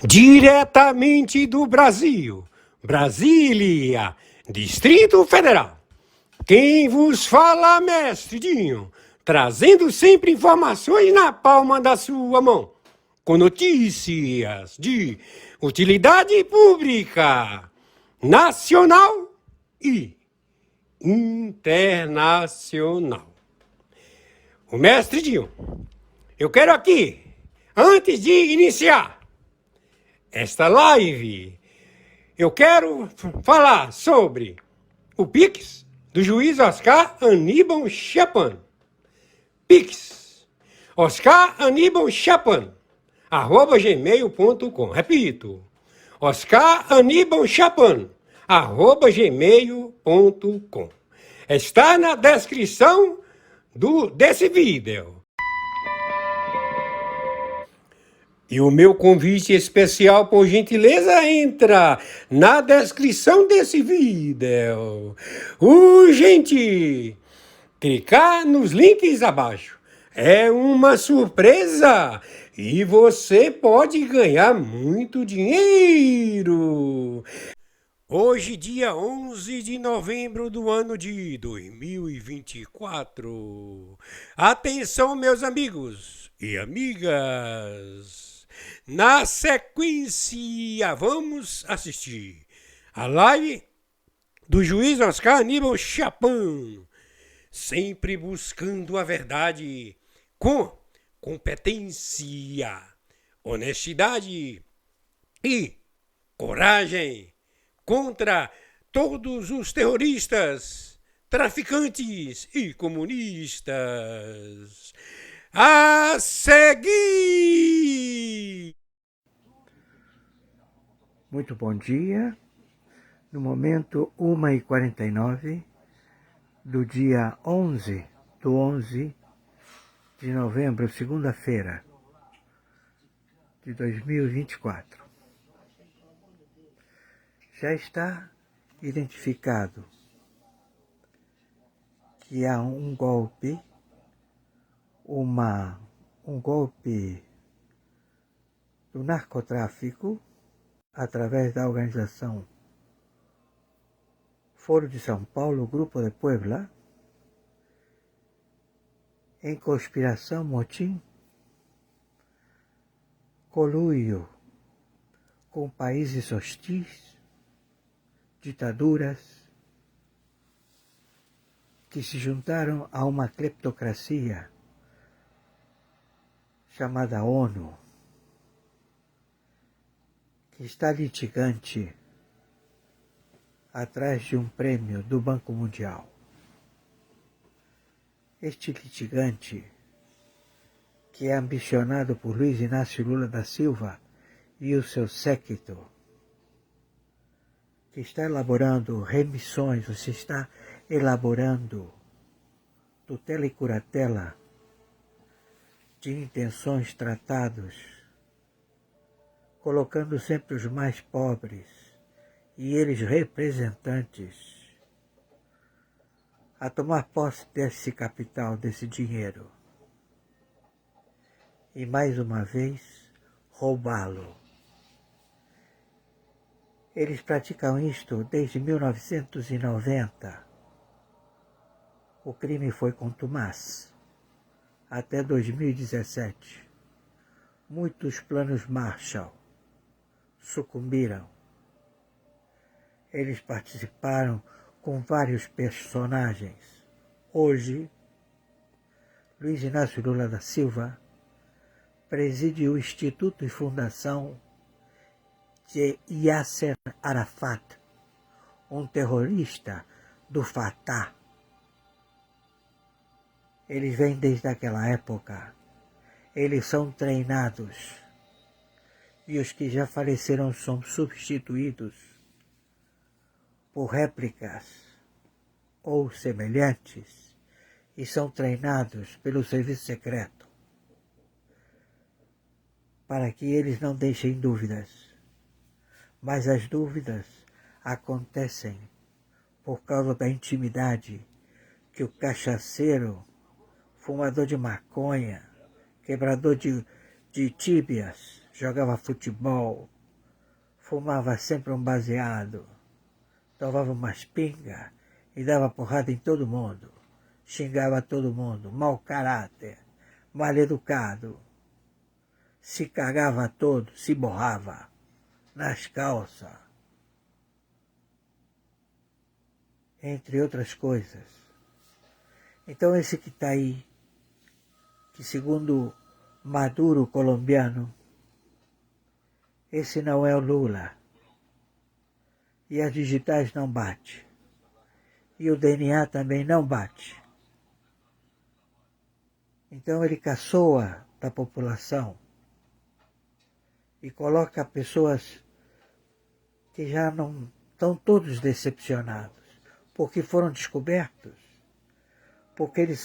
Diretamente do Brasil, Brasília, Distrito Federal. Quem vos fala, mestre Dinho, trazendo sempre informações na palma da sua mão, com notícias de utilidade pública, nacional e internacional. O mestre Dinho, eu quero aqui, antes de iniciar esta live, eu quero falar sobre o Pix do juiz Oscar Aníbal Chapan. Pix, Oscar Aníbal Chapan, @gmail.com. Repito, Oscar Aníbal Chapan, @gmail.com. Está na descrição desse vídeo. E o meu convite especial, por gentileza, entra na descrição desse vídeo. Urgente! Clicar nos links abaixo. É uma surpresa e você pode ganhar muito dinheiro. Hoje, dia 11 de novembro do ano de 2024. Atenção, meus amigos e amigas. Na sequência, vamos assistir a live do juiz Oscar Aníbal Chapan, sempre buscando a verdade com competência, honestidade e coragem contra todos os terroristas, traficantes e comunistas. A seguir! Muito bom dia. No momento 1h49 do dia 11 de novembro, segunda-feira de 2024. Já está identificado que há um golpe, um golpe do narcotráfico através da organização Foro de São Paulo, Grupo de Puebla, em conspiração, motim, conluio com países hostis, ditaduras, que se juntaram a uma cleptocracia chamada ONU, que está litigante atrás de um prêmio do Banco Mundial. Este litigante, que é ambicionado por Luiz Inácio Lula da Silva e o seu séquito, que está elaborando remissões, você está elaborando tutela e curatela de intenções, tratados, colocando sempre os mais pobres e eles representantes a tomar posse desse capital, desse dinheiro, e mais uma vez roubá-lo. Eles praticam isto desde 1990. O crime foi contumaz. Até 2017. Muitos planos Marshall sucumbiram. Eles participaram com vários personagens. Hoje, Luiz Inácio Lula da Silva preside o Instituto e Fundação de Yasser Arafat, um terrorista do Fatah. Eles vêm desde aquela época. Eles são treinados. E os que já faleceram são substituídos por réplicas ou semelhantes e são treinados pelo serviço secreto para que eles não deixem dúvidas. mas as dúvidas acontecem por causa da intimidade que o cachaceiro, fumador de maconha, quebrador de tíbias, jogava futebol, fumava sempre um baseado, tomava umas pingas e dava porrada em todo mundo, xingava todo mundo, mau caráter, mal educado, se cagava todo, se borrava nas calças, entre outras coisas. Então esse que está aí, que segundo Maduro colombiano, esse não é o Lula. E as digitais não bate. E o DNA também não bate. Então ele caçoa da população e coloca pessoas que já não estão todos decepcionados, porque foram descobertos, porque eles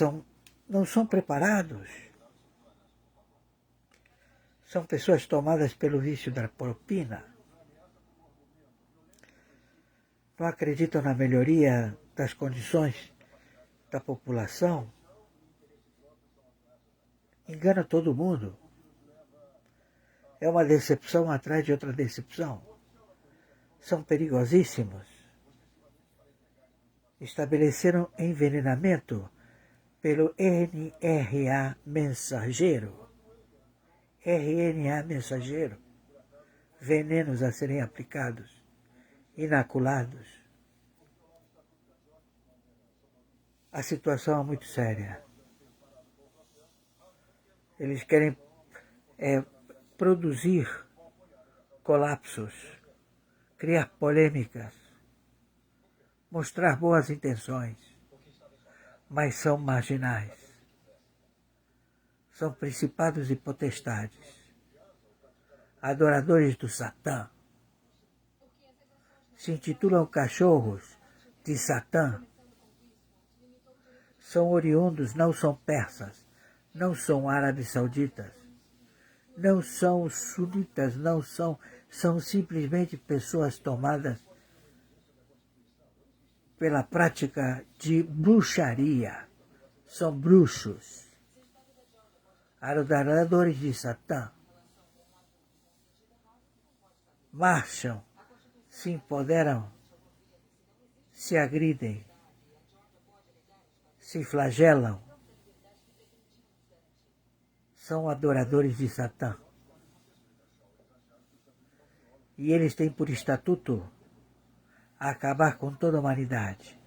não são preparados. São pessoas tomadas pelo vício da propina. Não acreditam na melhoria das condições da população. Engana todo mundo. É uma decepção atrás de outra decepção. São perigosíssimos. Estabeleceram envenenamento pelo RNA mensageiro. RNA mensageiro. Venenos a serem aplicados, inoculados. A situação é muito séria. Eles querem produzir colapsos, criar polêmicas, mostrar boas intenções, mas são marginais. São principados e potestades, adoradores do Satã. Se intitulam cachorros de Satã. São oriundos, não são persas, não são árabes sauditas, não são sunitas, não são simplesmente pessoas tomadas pela prática de bruxaria. São bruxos, adoradores de Satã. Marcham, se empoderam, se agridem, se flagelam. São adoradores de Satã. E eles têm por estatuto acabar com toda a humanidade.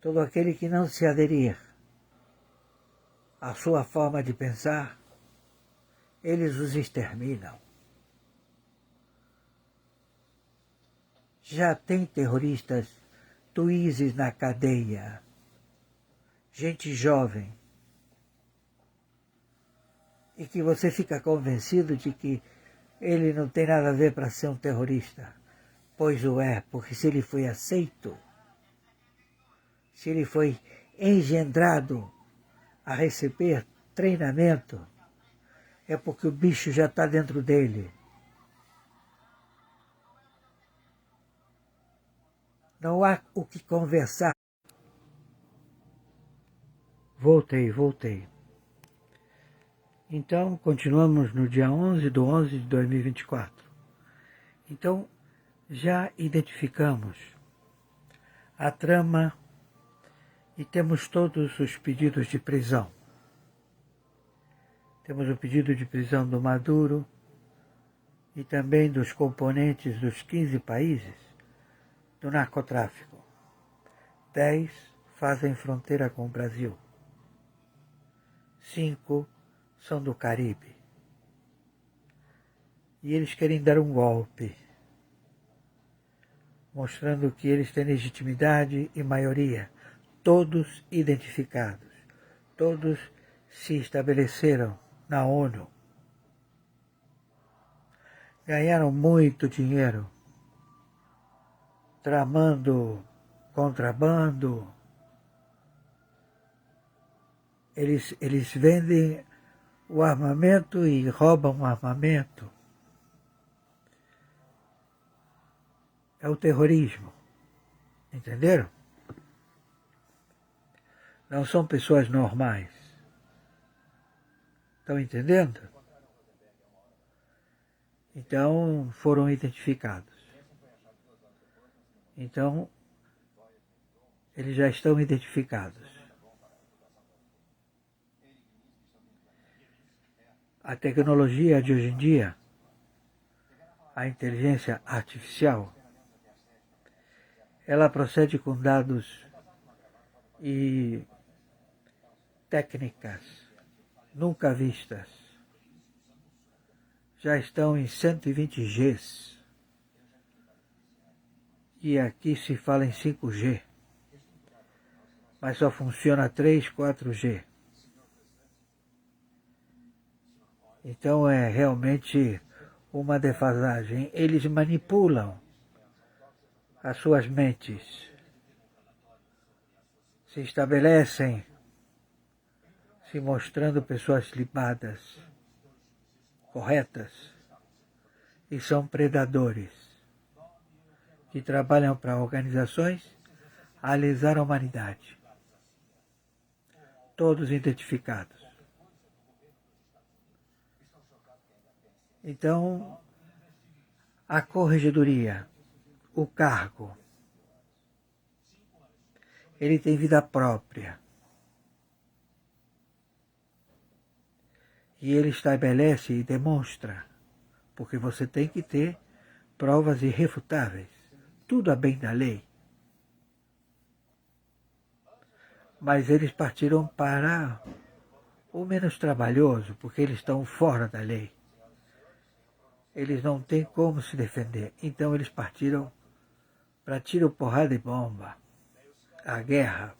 Todo aquele que não se aderir à sua forma de pensar, eles os exterminam. Já tem terroristas tuíses na cadeia, gente jovem, e que você fica convencido de que ele não tem nada a ver para ser um terrorista. Pois o é, porque se ele foi aceito, se ele foi engendrado a receber treinamento, é porque o bicho já está dentro dele. Não há o que conversar. Voltei. Então, continuamos no dia 11/11/2024. Então, já identificamos a trama e temos todos os pedidos de prisão. Temos o pedido de prisão do Maduro e também dos componentes dos 15 países do narcotráfico. 10 fazem fronteira com o Brasil. 5 são do Caribe. E eles querem dar um golpe, mostrando que eles têm legitimidade e maioria, todos identificados, todos se estabeleceram na ONU. Ganharam muito dinheiro, tramando contrabando. Eles vendem o armamento e roubam o armamento. é o terrorismo. Entenderam? Não são pessoas normais. Estão entendendo? Então, foram identificados. Então, eles já estão identificados. A tecnologia de hoje em dia, a inteligência artificial, ela procede com dados e técnicas nunca vistas. Já estão em 120 Gs. E aqui se fala em 5G. Mas só funciona 3, 4G. Então é realmente uma defasagem. Eles manipulam as suas mentes. Se estabelecem se mostrando pessoas libadas, corretas, e são predadores, que trabalham para organizações a alisar a humanidade. Todos identificados. Então, a corregedoria, o cargo, ele tem vida própria. E ele estabelece e demonstra, porque você tem que ter provas irrefutáveis, tudo a bem da lei. Mas eles partiram para o menos trabalhoso, porque eles estão fora da lei. Eles não têm como se defender. Então eles partiram para tiro, porrada e bomba. A guerra.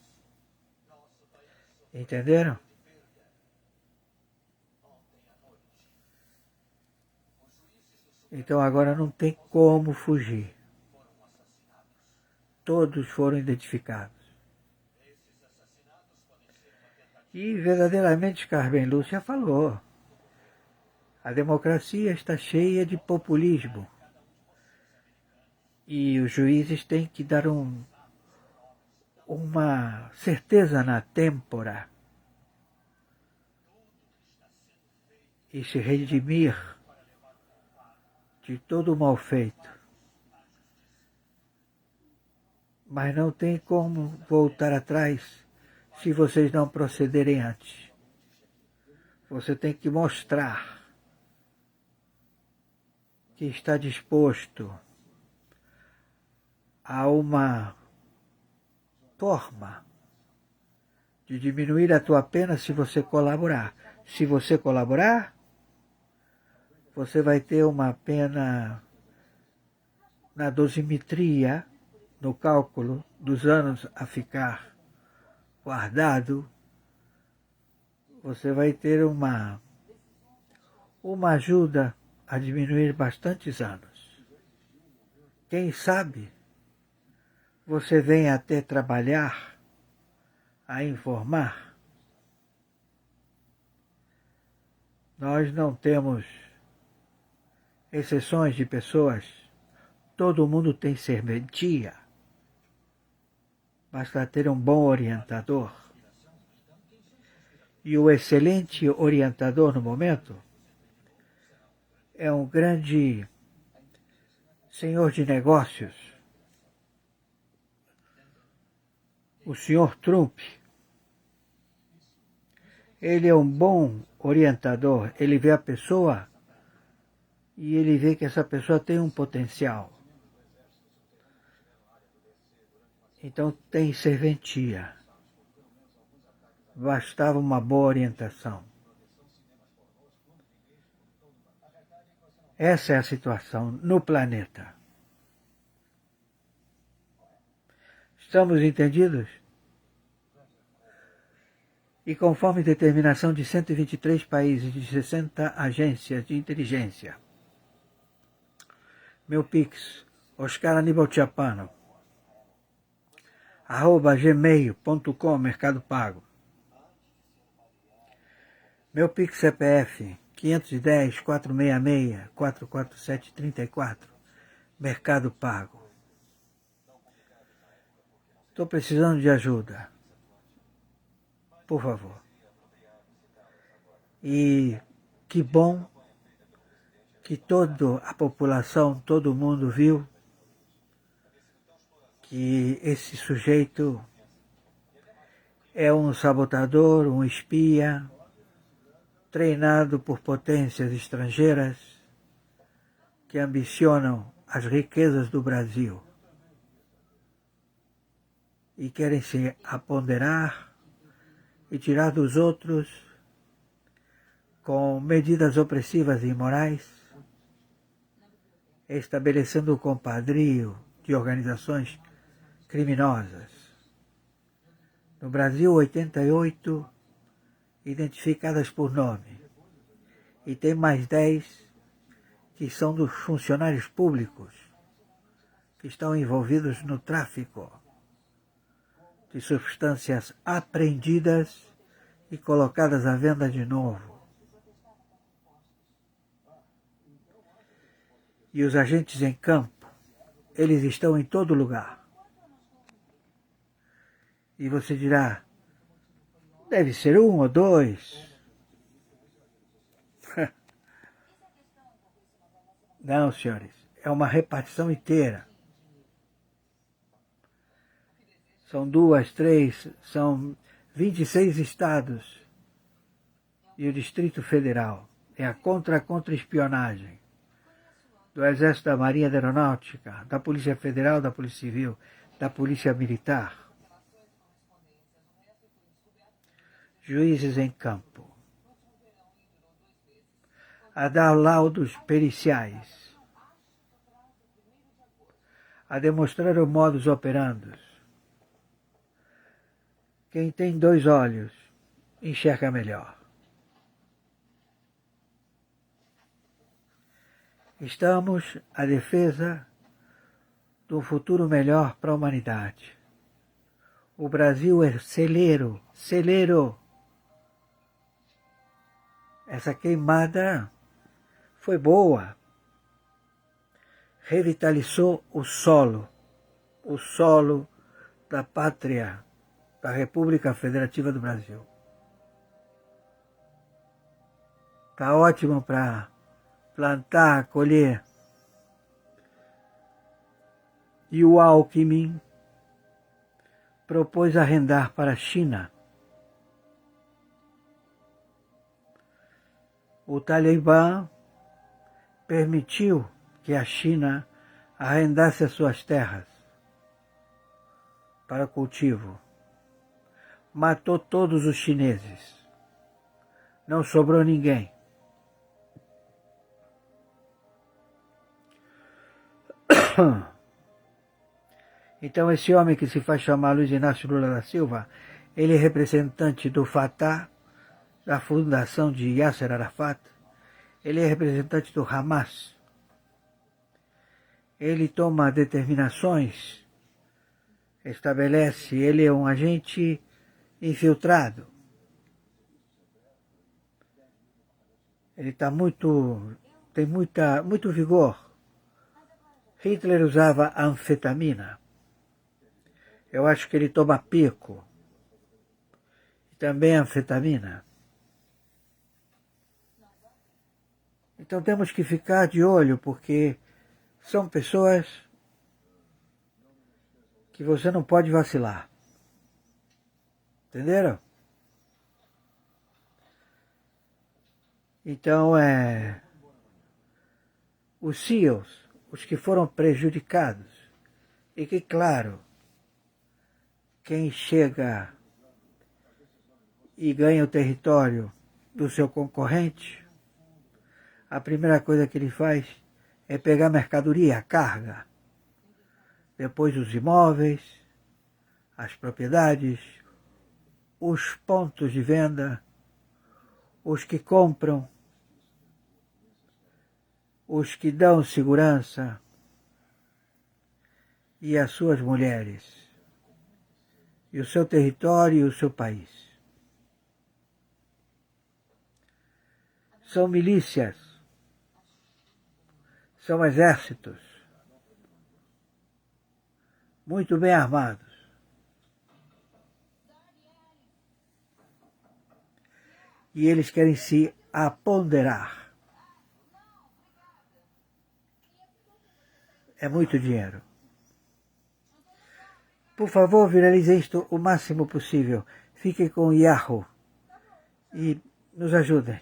Entenderam? Então agora não tem como fugir. Todos foram identificados. E verdadeiramente Carmen Lúcia falou. A democracia está cheia de populismo. E os juízes têm que dar uma certeza na têmpora e se redimir de todo o mal feito. Mas não tem como voltar atrás se vocês não procederem antes. Você tem que mostrar que está disposto a uma forma de diminuir a tua pena se você colaborar. Se você colaborar, você vai ter uma pena na dosimetria, no cálculo dos anos a ficar guardado. Você vai ter uma ajuda a diminuir bastantes anos. Quem sabe você vem até trabalhar a informar. Nós não temos exceções de pessoas. Todo mundo tem serventia. Basta ter um bom orientador. E o excelente orientador no momento é um grande senhor de negócios, o senhor Trump. Ele é um bom orientador, ele vê a pessoa e ele vê que essa pessoa tem um potencial. Então tem serventia. Bastava uma boa orientação. Essa é a situação no planeta. Estamos entendidos? E conforme determinação de 123 países de 60 agências de inteligência, meu Pix, Oscar Aníbal Chiapano, @gmail.com, Mercado Pago. Meu Pix CPF, 510-466-44734, Mercado Pago. Estou precisando de ajuda. Por favor. E que bom que toda a população, todo mundo viu que esse sujeito é um sabotador, um espia, treinado por potências estrangeiras que ambicionam as riquezas do Brasil e querem se apoderar e tirar dos outros com medidas opressivas e imorais, estabelecendo o compadrio de organizações criminosas. No Brasil, 88 identificadas por nome, e tem mais 10 que são dos funcionários públicos que estão envolvidos no tráfico de substâncias apreendidas e colocadas à venda de novo. E os agentes em campo, eles estão em todo lugar. E você dirá, deve ser 1 ou 2. Não, senhores, é uma repartição inteira. São 2, 3, são 26 estados e o Distrito Federal. É a contra-espionagem do Exército, da Marinha, da Aeronáutica, da Polícia Federal, da Polícia Civil, da Polícia Militar. Juízes em campo, a dar laudos periciais, a demonstrar o modus operandi. Quem tem 2 olhos enxerga melhor. Estamos à defesa de um futuro melhor para a humanidade. O Brasil é celeiro. Essa queimada foi boa. Revitalizou o solo da pátria, da República Federativa do Brasil. Está ótimo para plantar, colher. E o Alckmin propôs arrendar para a China. O Talibã permitiu que a China arrendasse as suas terras para cultivo. Matou todos os chineses. Não sobrou ninguém. Então esse homem que se faz chamar Luiz Inácio Lula da Silva, ele é representante do Fatah, da fundação de Yasser Arafat, ele é representante do Hamas. Ele toma determinações, estabelece, ele é um agente infiltrado. Ele tem muito vigor. Hitler usava anfetamina. Eu acho que ele toma pico. E também anfetamina. Então temos que ficar de olho, porque são pessoas que você não pode vacilar. Entenderam? Então, os CEOs, os que foram prejudicados, e que, claro, quem chega e ganha o território do seu concorrente, a primeira coisa que ele faz é pegar a mercadoria, a carga, depois os imóveis, as propriedades, os pontos de venda, os que compram, os que dão segurança e as suas mulheres, e o seu território e o seu país. São milícias, são exércitos muito bem armados, e eles querem se apoderar. É muito dinheiro. Por favor, viralize isto o máximo possível. Fiquem com o Yahoo e nos ajudem.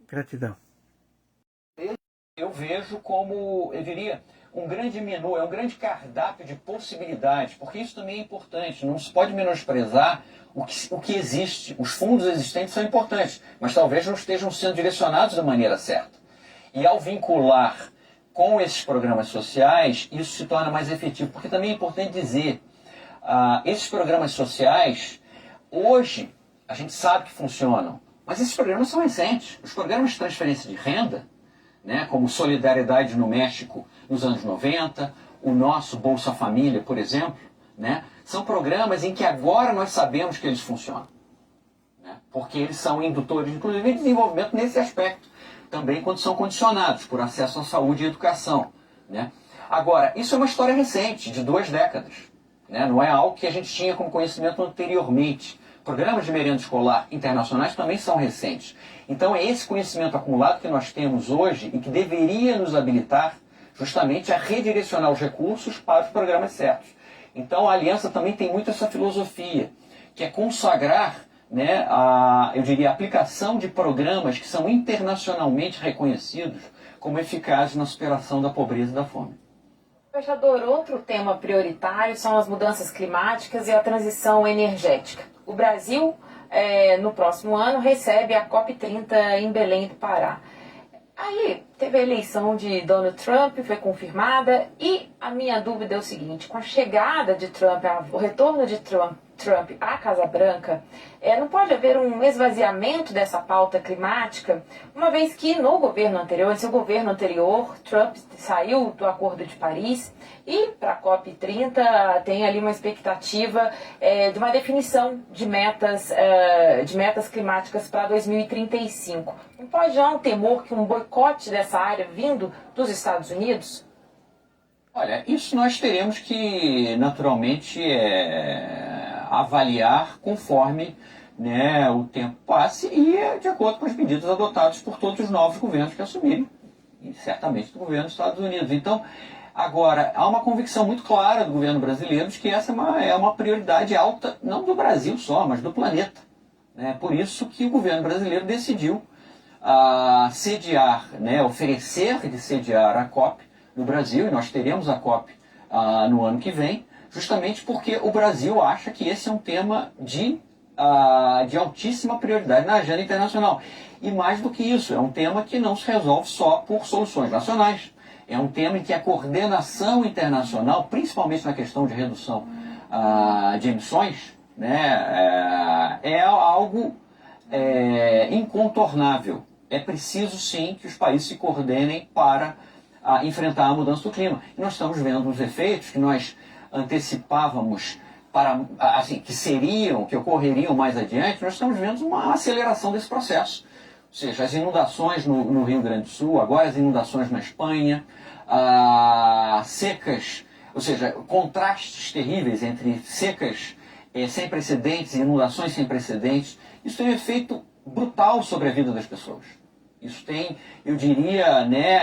Gratidão. Eu vejo como, eu diria, um grande menu, é um grande cardápio de possibilidades, porque isso também é importante, não se pode menosprezar o que existe. Os fundos existentes são importantes, mas talvez não estejam sendo direcionados da maneira certa. E ao vincular com esses programas sociais, isso se torna mais efetivo, porque também é importante dizer, esses programas sociais, hoje, a gente sabe que funcionam, mas esses programas são recentes. Os programas de transferência de renda, né, como Solidariedade no México nos anos 90, o nosso Bolsa Família, por exemplo, né, são programas em que agora nós sabemos que eles funcionam, né, porque eles são indutores, inclusive, de desenvolvimento nesse aspecto, também quando são condicionados por acesso à saúde e educação. Né. Agora, isso é uma história recente, de 2 décadas, né, não é algo que a gente tinha como conhecimento anteriormente. Programas de merenda escolar internacionais também são recentes. Então é esse conhecimento acumulado que nós temos hoje e que deveria nos habilitar justamente a redirecionar os recursos para os programas certos. Então a Aliança também tem muito essa filosofia, que é consagrar, né, eu diria, a aplicação de programas que são internacionalmente reconhecidos como eficazes na superação da pobreza e da fome. Embaixador, outro tema prioritário são as mudanças climáticas e a transição energética. O Brasil, no próximo ano, recebe a COP30 em Belém do Pará. Aí teve a eleição de Donald Trump, foi confirmada, e a minha dúvida é o seguinte: com a chegada de Trump, o retorno de Trump à Casa Branca, não pode haver um esvaziamento dessa pauta climática, uma vez que no governo anterior, em seu governo anterior, Trump saiu do Acordo de Paris e para a COP30 tem ali uma expectativa de uma definição de metas climáticas para 2035. Não pode haver um temor que um boicote dessa área vindo dos Estados Unidos? Olha, isso nós teremos que, naturalmente, avaliar conforme, né, o tempo passe e de acordo com as medidas adotadas por todos os novos governos que assumirem, e certamente do governo dos Estados Unidos. Então, agora, há uma convicção muito clara do governo brasileiro de que essa é uma prioridade alta, não do Brasil só, mas do planeta. Né? Por isso que o governo brasileiro decidiu sediar, né, oferecer de sediar a COP no Brasil, e nós teremos a COP no ano que vem, justamente porque o Brasil acha que esse é um tema de altíssima prioridade na agenda internacional. E mais do que isso, é um tema que não se resolve só por soluções nacionais. É um tema em que a coordenação internacional, principalmente na questão de redução de emissões, né, é algo incontornável. É preciso, sim, que os países se coordenem para enfrentar a mudança do clima. E nós estamos vendo os efeitos que nós antecipávamos que ocorreriam mais adiante. Nós estamos vendo uma aceleração desse processo. Ou seja, as inundações no Rio Grande do Sul, agora as inundações na Espanha, secas, ou seja, contrastes terríveis entre secas sem precedentes e inundações sem precedentes. Isso tem um efeito brutal sobre a vida das pessoas. Isso tem, eu diria, né,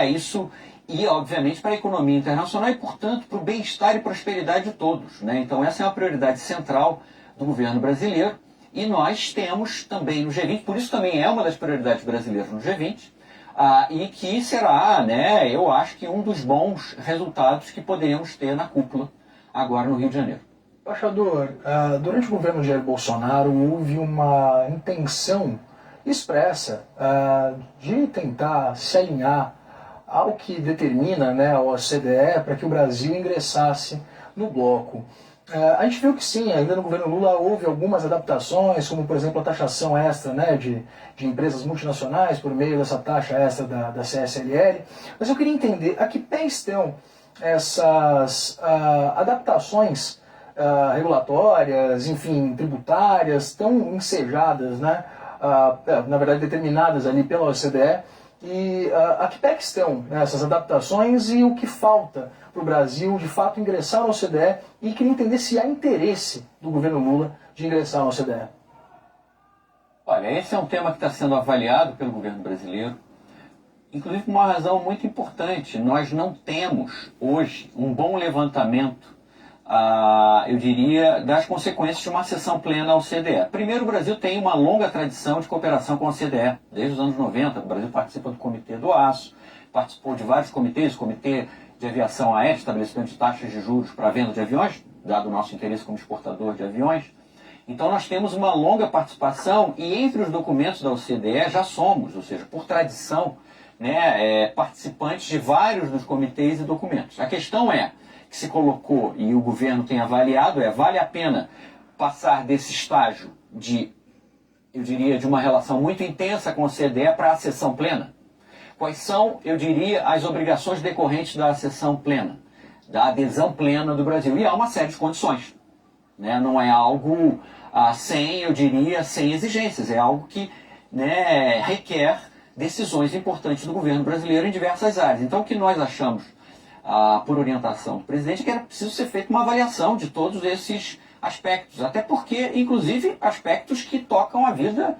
e obviamente para a economia internacional e, portanto, para o bem-estar e prosperidade de todos. Né? Então essa é uma prioridade central do governo brasileiro e nós temos também no G20, por isso também é uma das prioridades brasileiras no G20, e que será, né, eu acho que um dos bons resultados que poderemos ter na cúpula agora no Rio de Janeiro. Embaixador, durante o governo Jair Bolsonaro houve uma intenção expressa de tentar se alinhar ao que determina, né, a OCDE para que o Brasil ingressasse no bloco. A gente viu que sim, ainda no governo Lula houve algumas adaptações, como por exemplo a taxação extra, né, de empresas multinacionais por meio dessa taxa extra da CSLL. Mas eu queria entender a que pé estão essas adaptações regulatórias, enfim, tributárias, tão ensejadas, né, na verdade determinadas ali pela OCDE, e a que pé estão, né, essas adaptações e o que falta para o Brasil de fato ingressar na OCDE, e queria entender se há interesse do governo Lula de ingressar na OCDE. Olha, esse é um tema que está sendo avaliado pelo governo brasileiro, inclusive por uma razão muito importante. Nós não temos hoje um bom levantamento, eu diria, das consequências de uma sessão plena à OCDE. Primeiro, o Brasil tem uma longa tradição de cooperação com a OCDE. Desde os anos 90, o Brasil participa do Comitê do Aço, participou de vários comitês, Comitê de Aviação Aérea, estabelecimento de taxas de juros para a venda de aviões, dado o nosso interesse como exportador de aviões. Então nós temos uma longa participação e entre os documentos da OCDE já somos, ou seja, por tradição, né, participantes de vários dos comitês e documentos. A questão que se colocou e o governo tem avaliado vale a pena passar desse estágio eu diria, de uma relação muito intensa com a OCDE para a sessão plena? Quais são, eu diria, as obrigações decorrentes da sessão plena, da adesão plena do Brasil? E há uma série de condições. Né? Não é algo sem exigências, é algo que, né, requer decisões importantes do governo brasileiro em diversas áreas. Então o que nós achamos, por orientação do presidente, é que era preciso ser feita uma avaliação de todos esses aspectos, até porque, inclusive, aspectos que tocam a vida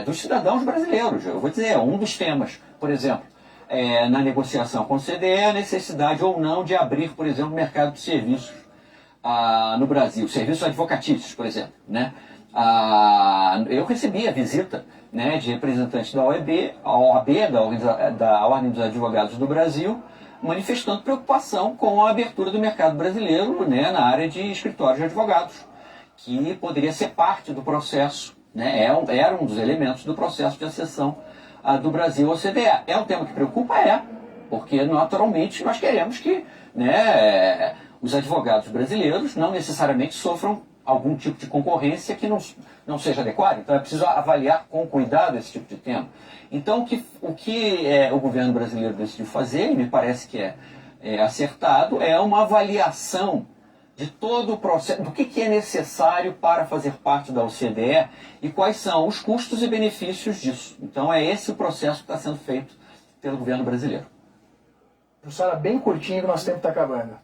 dos cidadãos brasileiros. Eu vou dizer, um dos temas, por exemplo, na negociação com o CDE, a necessidade ou não de abrir, por exemplo, o mercado de serviços no Brasil, serviços advocatícios, por exemplo, né? Eu recebi a visita, né, de representantes da OAB, da Ordem dos Advogados do Brasil, manifestando preocupação com a abertura do mercado brasileiro, né, na área de escritórios de advogados, que poderia ser parte do processo, né, era um dos elementos do processo de acessão do Brasil ao CDE. É um tema que preocupa? Porque naturalmente nós queremos que, né, os advogados brasileiros não necessariamente sofram algum tipo de concorrência que não seja adequada. Então é preciso avaliar com cuidado esse tipo de tema. Então o que o governo brasileiro decidiu fazer, e me parece que é acertado, é uma avaliação de todo o processo, do que é necessário para fazer parte da OCDE e quais são os custos e benefícios disso. Então é esse o processo que está sendo feito pelo governo brasileiro. Jussara, bem curtinho que o nosso tempo está acabando.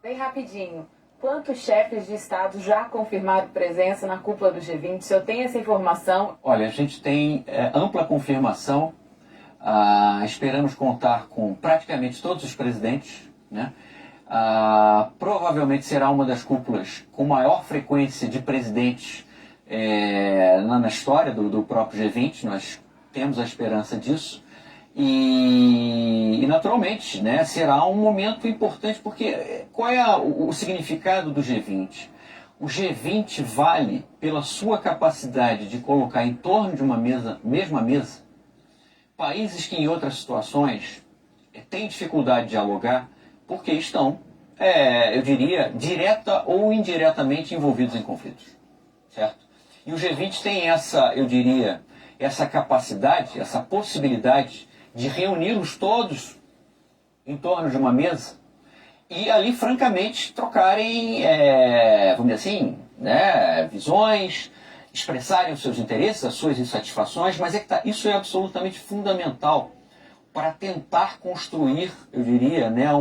Bem rapidinho. Quantos chefes de Estado já confirmaram presença na cúpula do G20? O senhor tem essa informação? Olha, a gente tem ampla confirmação. Esperamos contar com praticamente todos os presidentes, né? Provavelmente será uma das cúpulas com maior frequência de presidentes na história do próprio G20. Nós temos a esperança disso. E naturalmente, né, será um momento importante, porque qual é o significado do G20? O G20 vale pela sua capacidade de colocar em torno de uma mesma mesa, países que em outras situações têm dificuldade de dialogar, porque estão, eu diria, direta ou indiretamente envolvidos em conflitos, certo? E o G20 tem eu diria, essa capacidade, essa possibilidade de reuni-los todos em torno de uma mesa e ali, francamente, trocarem, vamos dizer assim, né, visões, expressarem os seus interesses, as suas insatisfações, mas isso é absolutamente fundamental para tentar construir, eu diria, né,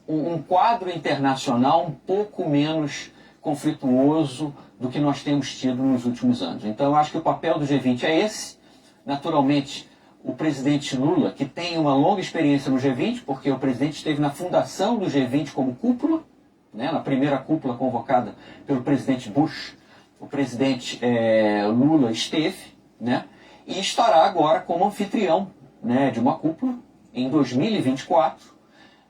um quadro internacional um pouco menos conflituoso do que nós temos tido nos últimos anos. Então, eu acho que o papel do G20 é esse. Naturalmente, o presidente Lula, que tem uma longa experiência no G20, porque o presidente esteve na fundação do G20 como cúpula, né, na primeira cúpula convocada pelo presidente Bush, o presidente Lula esteve, né, e estará agora como anfitrião, né, de uma cúpula em 2024,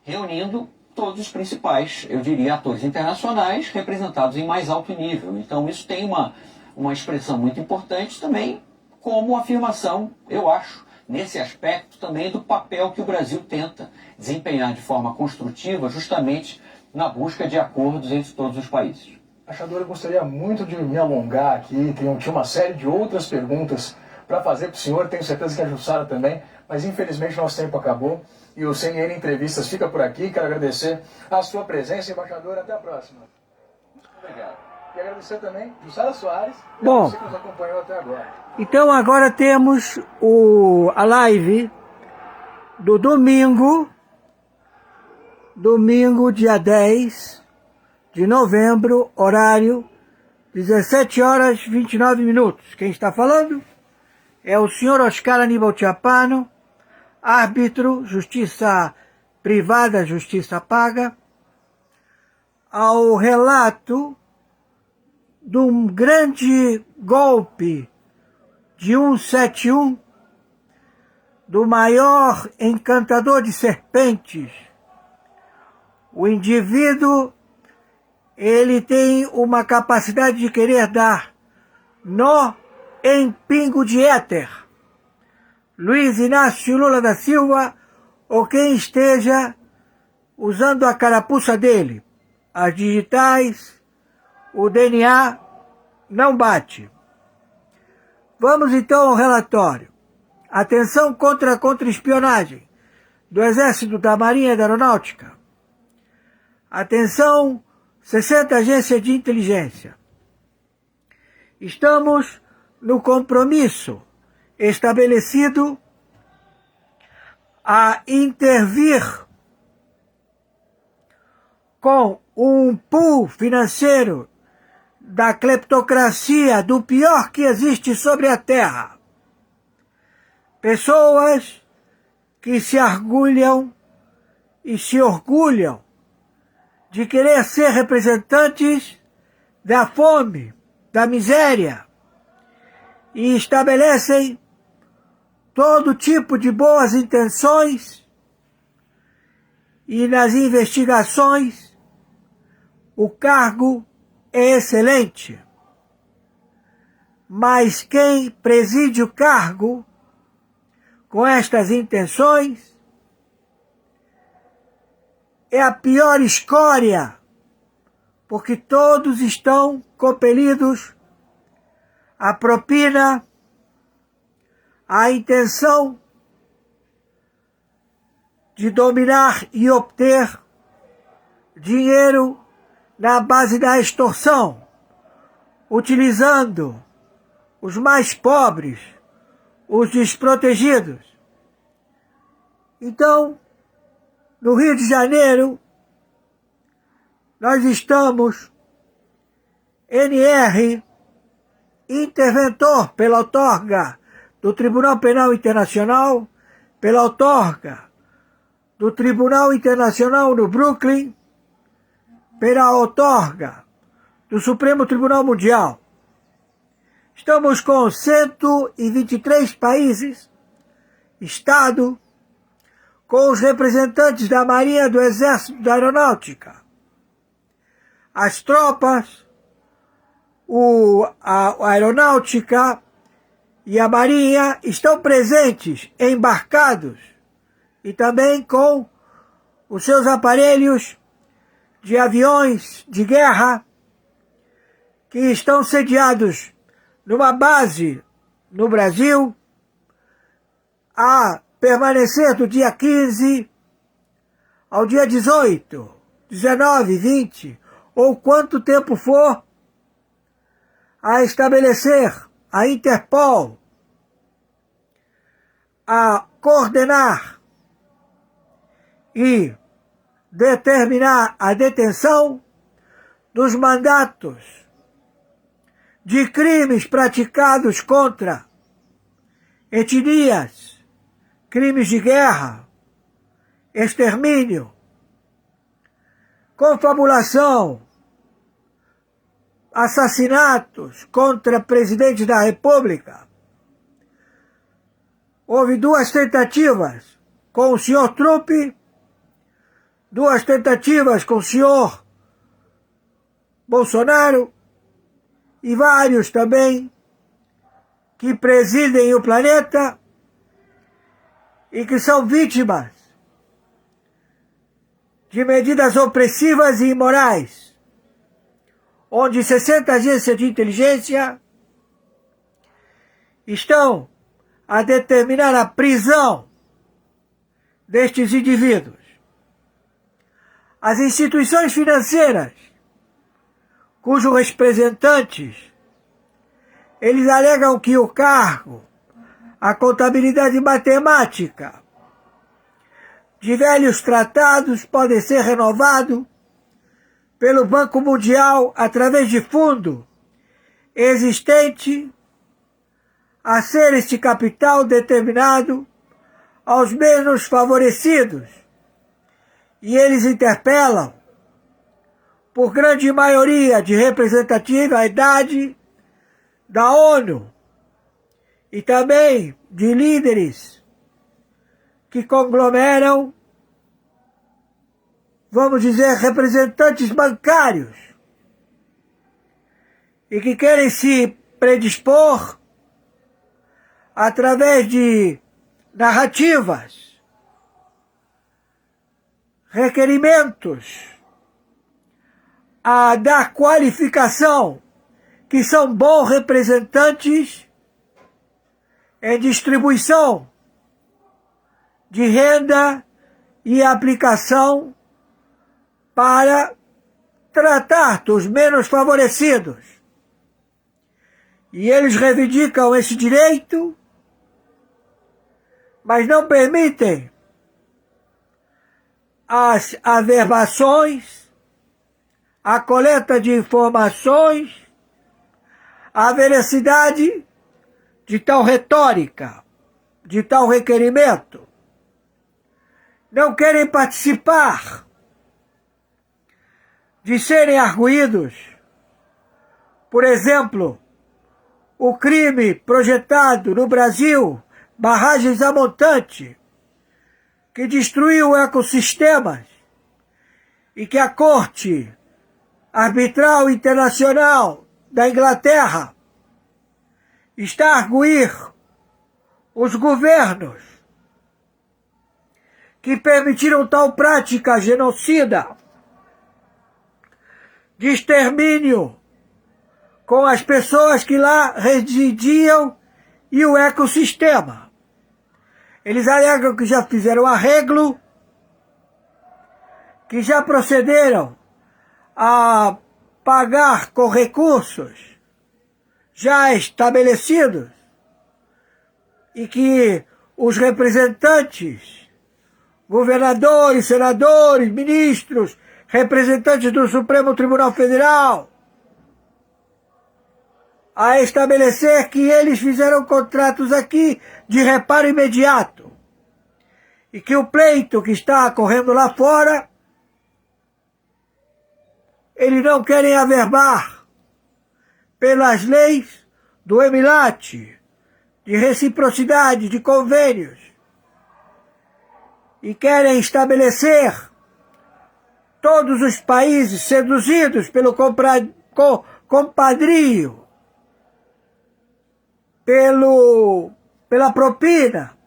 reunindo todos os principais, eu diria, atores internacionais representados em mais alto nível. Então isso tem uma expressão muito importante também, como afirmação, eu acho, nesse aspecto também do papel que o Brasil tenta desempenhar de forma construtiva, justamente na busca de acordos entre todos os países. Embaixador, eu gostaria muito de me alongar aqui, tinha uma série de outras perguntas para fazer para o senhor, tenho certeza que a Jussara também, mas infelizmente nosso tempo acabou e o CNN Entrevistas fica por aqui. Quero agradecer a sua presença, embaixador, até a próxima. Obrigado. E agradecer também Jussara Soares, Bom, você que nos acompanhou até agora. Então agora temos a live do domingo, dia 10 de novembro, horário 17 horas 29 minutos. Quem está falando é o senhor Oscar Aníbal Chiapano, árbitro, justiça privada, justiça paga, ao relato de um grande golpe de 171, do maior encantador de serpentes. O indivíduo, ele tem uma capacidade de querer dar nó em pingo de éter. Luiz Inácio Lula da Silva, ou quem esteja usando a carapuça dele, as digitais, o DNA não bate. Vamos então ao relatório. Atenção contra a contra-espionagem do Exército, da Marinha e da Aeronáutica. Atenção, 60 agências de inteligência. Estamos no compromisso estabelecido a intervir com um pool financeiro da cleptocracia do pior que existe sobre a Terra. Pessoas que se orgulham e se orgulham de querer ser representantes da fome, da miséria, e estabelecem todo tipo de boas intenções, e nas investigações o cargo é excelente. Mas quem preside o cargo com estas intenções é a pior escória, porque todos estão compelidos à propina, à intenção de dominar e obter dinheiro na base da extorsão, utilizando os mais pobres, os desprotegidos. Então, no Rio de Janeiro, nós estamos, NR, interventor pela outorga do Tribunal Penal Internacional, pela outorga do Tribunal Internacional no Brooklyn, pela outorga do Supremo Tribunal Mundial. Estamos com 123 países, Estado, com os representantes da Marinha, do Exército, da Aeronáutica. As tropas, a Aeronáutica e a Marinha estão presentes, embarcados, e também com os seus aparelhos de aviões de guerra que estão sediados numa base no Brasil, a permanecer do dia 15 ao dia 18, 19, 20, ou quanto tempo for, a estabelecer a Interpol, a coordenar e determinar a detenção dos mandatos de crimes praticados contra etnias, crimes de guerra, extermínio, confabulação, assassinatos contra presidente da República. Houve 2 tentativas com o senhor Trump, 2 tentativas com o senhor Bolsonaro e vários também que presidem o planeta e que são vítimas de medidas opressivas e imorais, onde 60 agências de inteligência estão a determinar a prisão destes indivíduos. As instituições financeiras, cujos representantes, eles alegam que o cargo, a contabilidade matemática de velhos tratados podem ser renovados pelo Banco Mundial através de fundo existente a ser este capital determinado aos menos favorecidos. E eles interpelam, por grande maioria de representatividade da ONU e também de líderes que conglomeram, vamos dizer, representantes bancários e que querem se predispor através de narrativas, requerimentos a dar qualificação que são bons representantes em distribuição de renda e aplicação para tratar dos menos favorecidos. E eles reivindicam esse direito, mas não permitem as averbações, a coleta de informações, a veracidade de tal retórica, de tal requerimento. Não querem participar de serem arguídos, por exemplo, o crime projetado no Brasil, barragens a montante, que destruiu ecossistemas e que a Corte Arbitral Internacional da Inglaterra está a arguir os governos que permitiram tal prática genocida de extermínio com as pessoas que lá residiam e o ecossistema. Eles alegam que já fizeram arreglo, que já procederam a pagar com recursos já estabelecidos e que os representantes, governadores, senadores, ministros, representantes do Supremo Tribunal Federal, a estabelecer que eles fizeram contratos aqui de reparo imediato e que o pleito que está correndo lá fora, eles não querem averbar pelas leis do EMILAT, de reciprocidade, de convênios, e querem estabelecer todos os países seduzidos pelo compadrio, pela propina,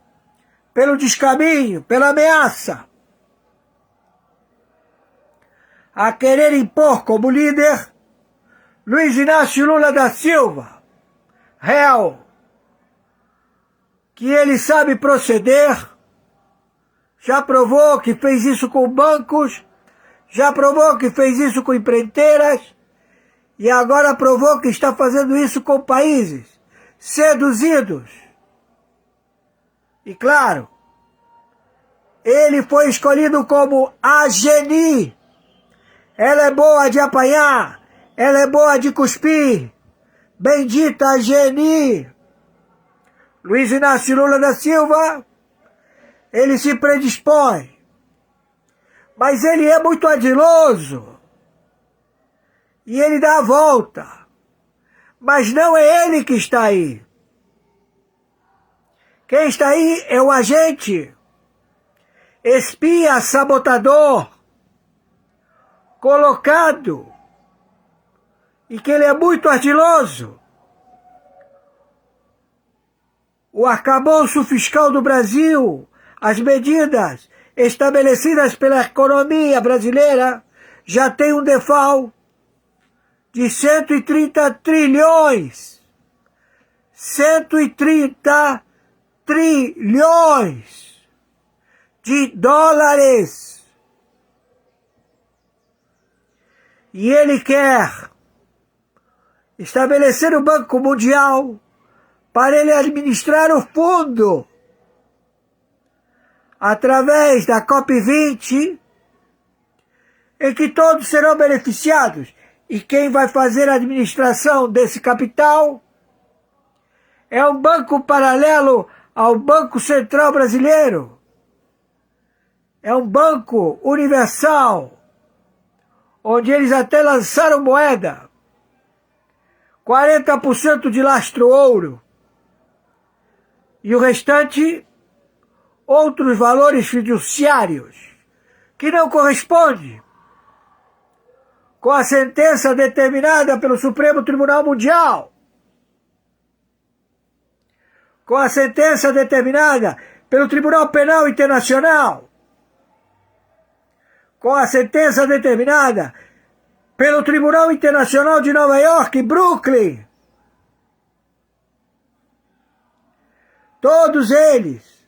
pelo descaminho, pela ameaça, a querer impor como líder Luiz Inácio Lula da Silva, réu, que ele sabe proceder, já provou que fez isso com bancos, já provou que fez isso com empreiteiras, e agora provou que está fazendo isso com países seduzidos. E claro, ele foi escolhido como a geni. Ela é boa de apanhar, ela é boa de cuspir. Bendita geni. Luiz Inácio Lula da Silva, ele se predispõe, mas ele é muito ardiloso e ele dá a volta, mas não é ele que está aí. Quem está aí é o agente, espia, sabotador, colocado, e que ele é muito ardiloso. O arcabouço fiscal do Brasil, as medidas estabelecidas pela economia brasileira, já tem um default de 130 trilhões. 130 trilhões de dólares. E ele quer estabelecer o Banco Mundial para ele administrar o fundo através da COP20, em que todos serão beneficiados, E quem vai fazer a administração desse capital é um banco paralelo ao Banco Central Brasileiro. É um banco universal, onde eles até lançaram moeda. 40% de lastro ouro. E o restante, outros valores fiduciários, que não correspondem com a sentença determinada pelo Supremo Tribunal Mundial, com a sentença determinada pelo Tribunal Penal Internacional, com a sentença determinada pelo Tribunal Internacional de Nova York e Brooklyn. Todos eles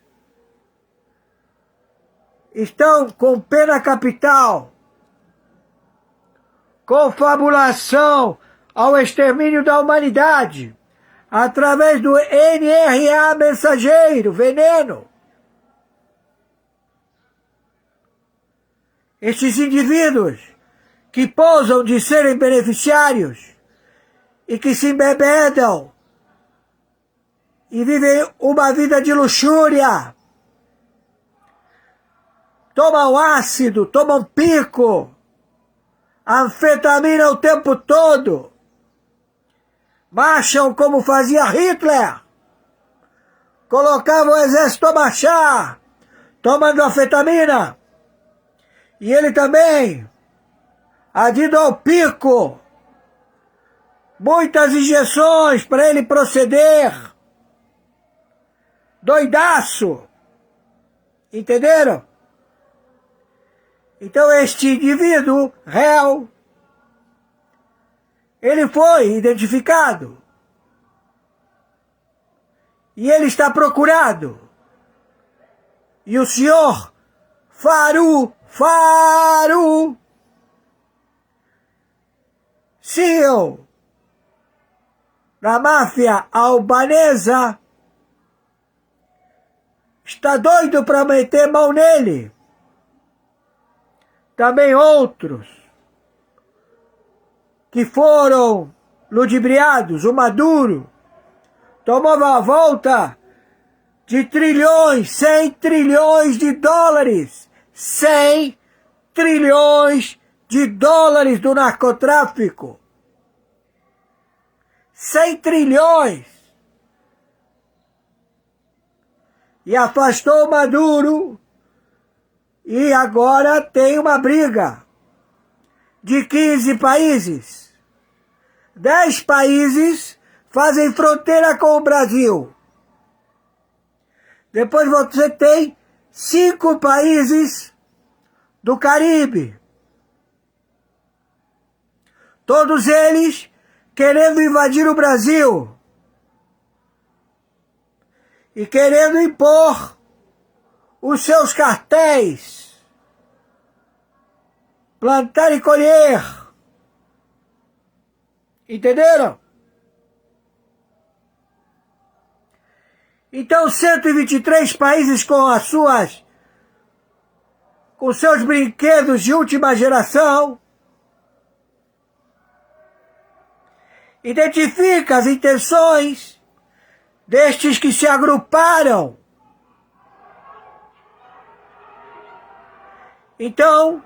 estão com pena capital, confabulação ao extermínio da humanidade, através do NRA mensageiro, veneno. Estes indivíduos que pousam de serem beneficiários e que se embebedam e vivem uma vida de luxúria, tomam ácido, tomam pico, anfetamina o tempo todo, marcham como fazia Hitler, colocava o exército a marchar, tomando anfetamina, e ele também, adido ao pico, muitas injeções para ele proceder, doidaço, entenderam? Então este indivíduo réu, ele foi identificado e ele está procurado. E o senhor Faru, CEO da máfia albanesa, está doido para meter mão nele. Também outros que foram ludibriados. O Maduro tomava a volta de trilhões, 100 trilhões de dólares, 100 trilhões de dólares do narcotráfico. 100 trilhões. E afastou o Maduro. E agora tem uma briga de 15 países. 10 países fazem fronteira com o Brasil. Depois você tem 5 países do Caribe. Todos eles querendo invadir o Brasil. E querendo impor os seus cartéis, plantar e colher. Entenderam? Então 123 países com seus brinquedos de última geração, identifica as intenções destes que se agruparam. Então,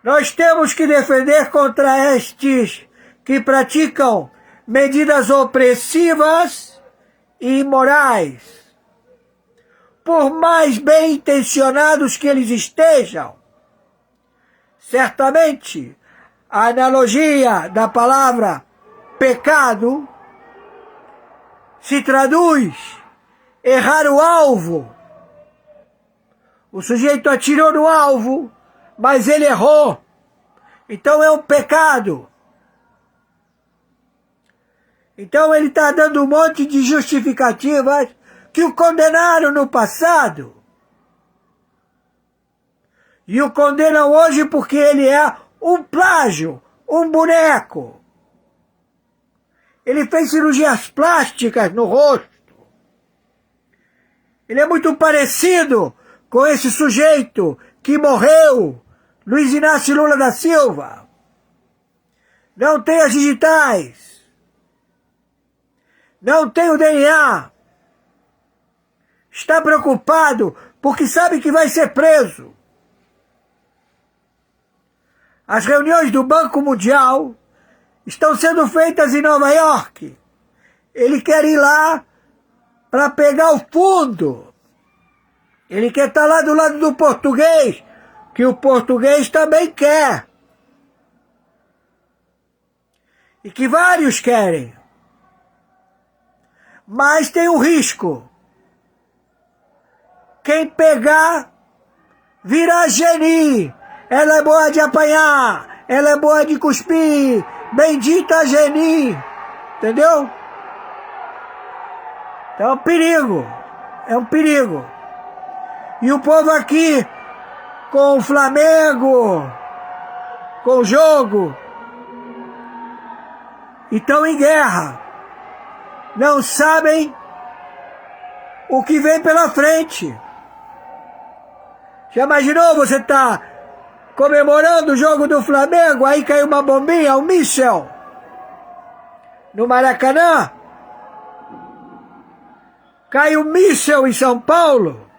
nós temos que defender contra estes que praticam medidas opressivas e imorais. Por mais bem intencionados que eles estejam, certamente a analogia da palavra pecado se traduz errar o alvo. O sujeito atirou no alvo, mas ele errou. Então é um pecado. Então ele está dando um monte de justificativas que o condenaram no passado. E o condenam hoje porque ele é um plágio, um boneco. Ele fez cirurgias plásticas no rosto. Ele é muito parecido com esse sujeito que morreu, Luiz Inácio Lula da Silva. não tem as digitais, não tem o DNA, está preocupado porque sabe que vai ser preso. As reuniões do Banco Mundial estão sendo feitas em Nova York. Ele quer ir lá para pegar o fundo. Ele quer estar lá do lado do português, que o português também quer. E que vários querem. Mas tem um risco. Quem pegar, vira Geni. Ela é boa de apanhar, ela é boa de cuspir. Bendita Geni. Entendeu? Então é um perigo. É um perigo. E o povo aqui, com o Flamengo, com o jogo, estão em guerra. Não sabem o que vem pela frente. Já imaginou você tá comemorando o jogo do Flamengo, aí caiu uma bombinha, um míssel, no Maracanã? Cai um míssel em São Paulo,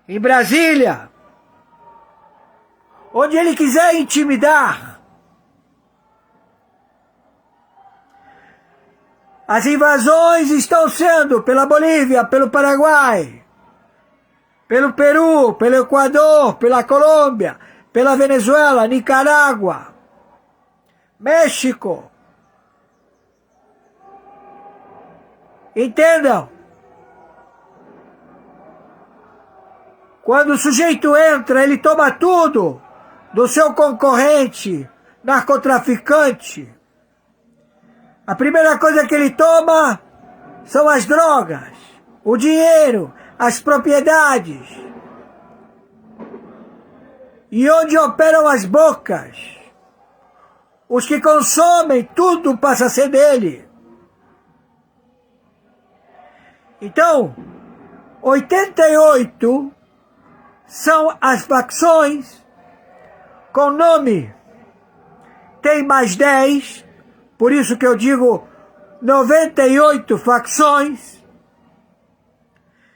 em Brasília, onde ele quiser intimidar. As invasões estão sendo pela Bolívia, pelo Paraguai, pelo Peru, pelo Equador, pela Colômbia, pela Venezuela, Nicarágua, México. Entendam? Quando o sujeito entra, ele toma tudo do seu concorrente, narcotraficante. A primeira coisa que ele toma são as drogas, o dinheiro, as propriedades. E onde operam as bocas, os que consomem, tudo passa a ser dele. Então, 88 são as facções com nome. Tem mais 10, por isso que eu digo 98 facções,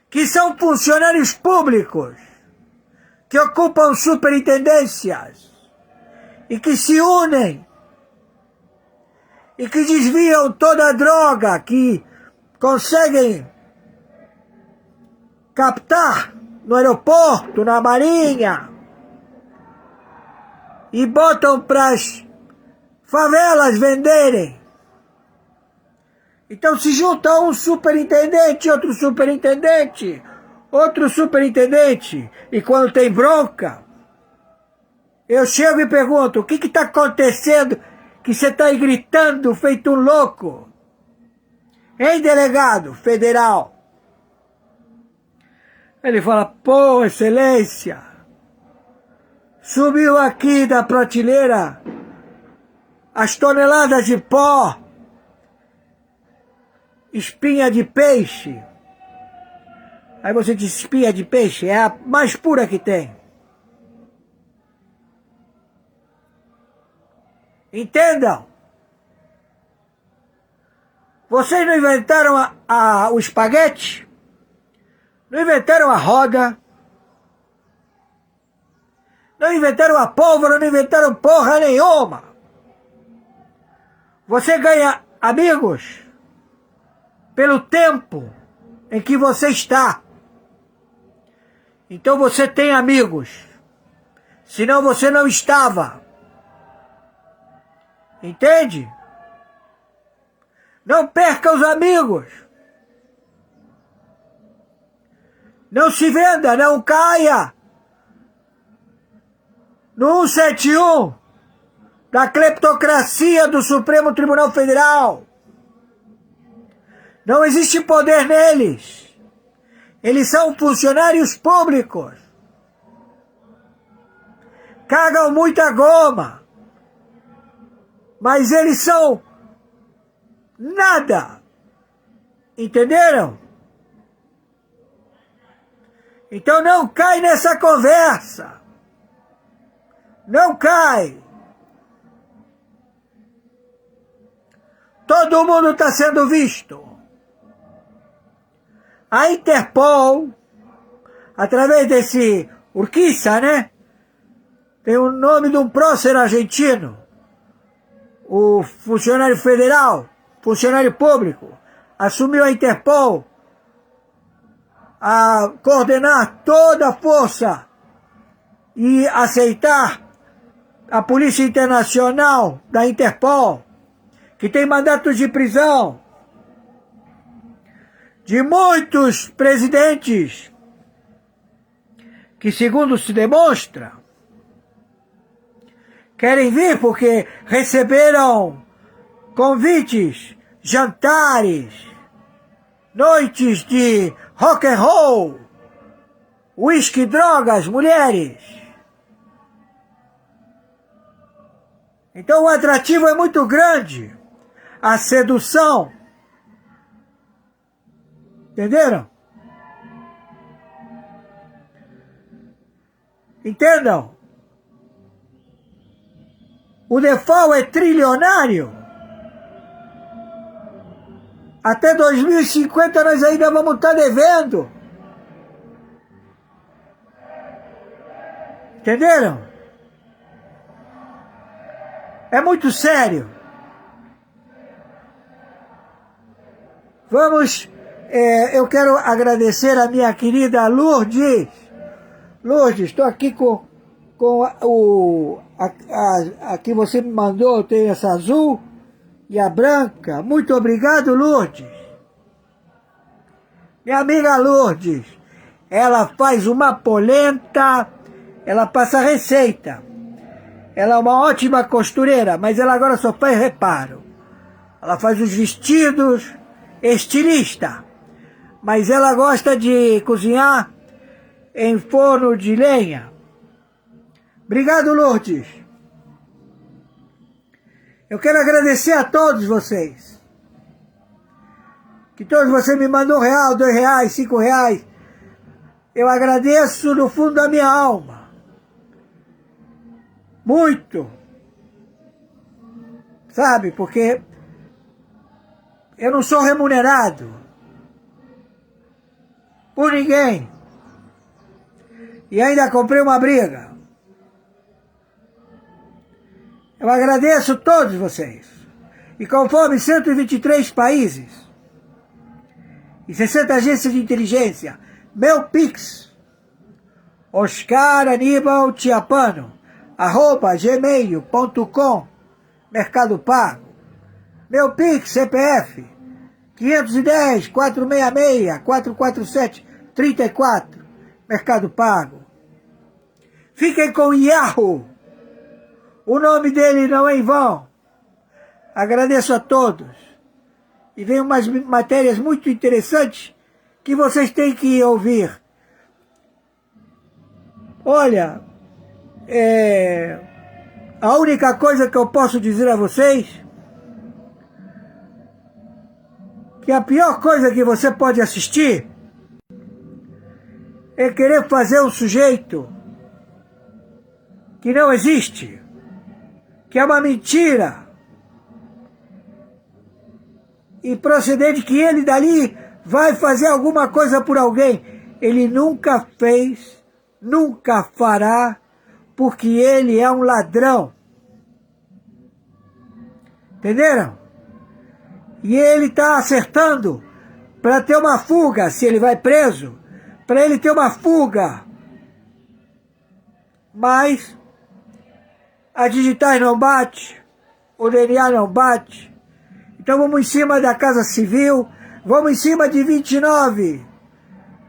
que são funcionários públicos, que ocupam superintendências e que se unem e que desviam toda a droga que conseguem captar no aeroporto, na marinha, e botam para as favelas venderem. Então se junta um superintendente, outro superintendente, outro superintendente, e quando tem bronca, eu chego e pergunto: o que está acontecendo que você está aí gritando feito um louco? Hein, delegado federal? Ele fala: pô, excelência, subiu aqui da prateleira as toneladas de pó, espinha de peixe. Aí você diz: espinha de peixe é a mais pura que tem. Entendam? Vocês não inventaram o espaguete? Não inventaram a roda? Não inventaram a pólvora? Não inventaram porra nenhuma. Você ganha amigos pelo tempo em que você está. Então você tem amigos. Senão você não estava. Entende? Não perca os amigos. Não se venda, não caia no 171 da cleptocracia do Supremo Tribunal Federal. Não existe poder neles. Eles são funcionários públicos. Cagam muita goma. Mas eles são nada. Entenderam? Então não cai nessa conversa. Não cai. Todo mundo está sendo visto. A Interpol, através desse Urquiza, né? Tem o nome de um prócer argentino, o funcionário federal, funcionário público, assumiu a Interpol a coordenar toda a força e aceitar a Polícia Internacional da Interpol, que tem mandatos de prisão de muitos presidentes que, segundo se demonstra, querem vir porque receberam convites, jantares, noites de rock and roll, uísque, drogas, mulheres. Então o atrativo é muito grande, a sedução. Entenderam? Entendam? O default é trilionário. Até 2050 nós ainda vamos estar devendo. Entenderam? É muito sério. Vamos, eu quero agradecer a minha querida Lourdes. Lourdes, estou aqui com a que você me mandou, tem essa azul e a branca. Muito obrigado, Lourdes. Minha amiga Lourdes, ela faz uma polenta, ela passa receita. Ela é uma ótima costureira, mas ela agora só faz reparo. Ela faz os vestidos, estilista. Mas ela gosta de cozinhar em forno de lenha. Obrigado, Lourdes. Eu quero agradecer a todos vocês. Que todos vocês me mandam R$1, R$2, R$5. Eu agradeço do fundo da minha alma. Muito. Sabe, porque eu não sou remunerado por ninguém. E ainda comprei uma briga. Eu agradeço todos vocês. E conforme 123 países e 60 agências de inteligência, meu Pix, Oscar Aníbal Tiapano, @gmail.com, Mercado Pago. Meu Pix, CPF, 510-466-447-34, Mercado Pago. Fiquem com Yahoo. O nome dele não é em vão. Agradeço a todos. E vem umas matérias muito interessantes que vocês têm que ouvir. Olha, a única coisa que eu posso dizer a vocês que a pior coisa que você pode assistir é querer fazer um sujeito que não existe, que é uma mentira, e proceder de que ele dali vai fazer alguma coisa por alguém. Ele nunca fez, nunca fará, porque ele é um ladrão. Entenderam? E ele está acertando para ter uma fuga, se ele vai preso, para ele ter uma fuga. Mas a digitais não bate, o DNA não bate. Então vamos em cima da Casa Civil, vamos em cima de 29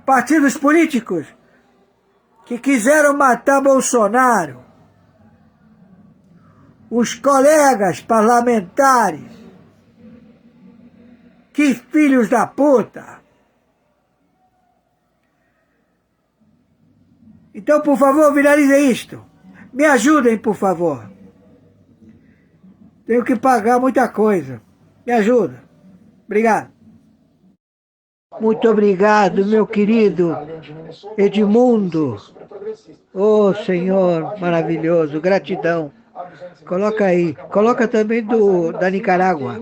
partidos políticos que quiseram matar Bolsonaro. Os colegas parlamentares, que filhos da puta. Então, por favor, viralizem isto. Me ajudem, por favor. Tenho que pagar muita coisa. Me ajuda. Obrigado. Muito obrigado, meu querido Edmundo. Oh, Senhor maravilhoso, gratidão. Coloca aí. Coloca também da Nicarágua.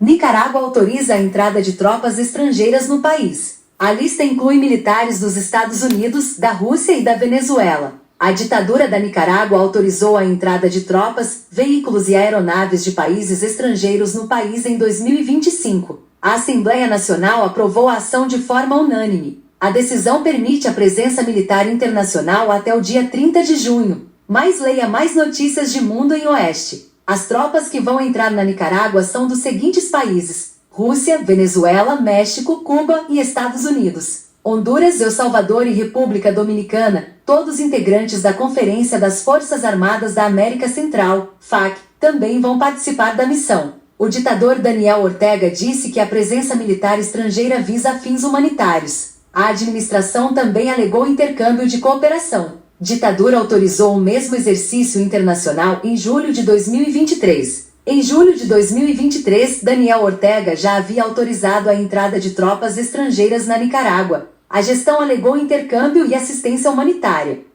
Nicarágua autoriza a entrada de tropas estrangeiras no país. A lista inclui militares dos Estados Unidos, da Rússia e da Venezuela. A ditadura da Nicarágua autorizou a entrada de tropas, veículos e aeronaves de países estrangeiros no país em 2025. A Assembleia Nacional aprovou a ação de forma unânime. A decisão permite a presença militar internacional até o dia 30 de junho. Leia mais notícias de Mundo em Oeste. As tropas que vão entrar na Nicarágua são dos seguintes países: Rússia, Venezuela, México, Cuba e Estados Unidos. Honduras, El Salvador e República Dominicana, todos integrantes da Conferência das Forças Armadas da América Central, FAC, também vão participar da missão. O ditador Daniel Ortega disse que a presença militar estrangeira visa fins humanitários. A administração também alegou intercâmbio de cooperação. Ditadura autorizou o mesmo exercício internacional em julho de 2023. Em julho de 2023, Daniel Ortega já havia autorizado a entrada de tropas estrangeiras na Nicarágua. A gestão alegou intercâmbio e assistência humanitária.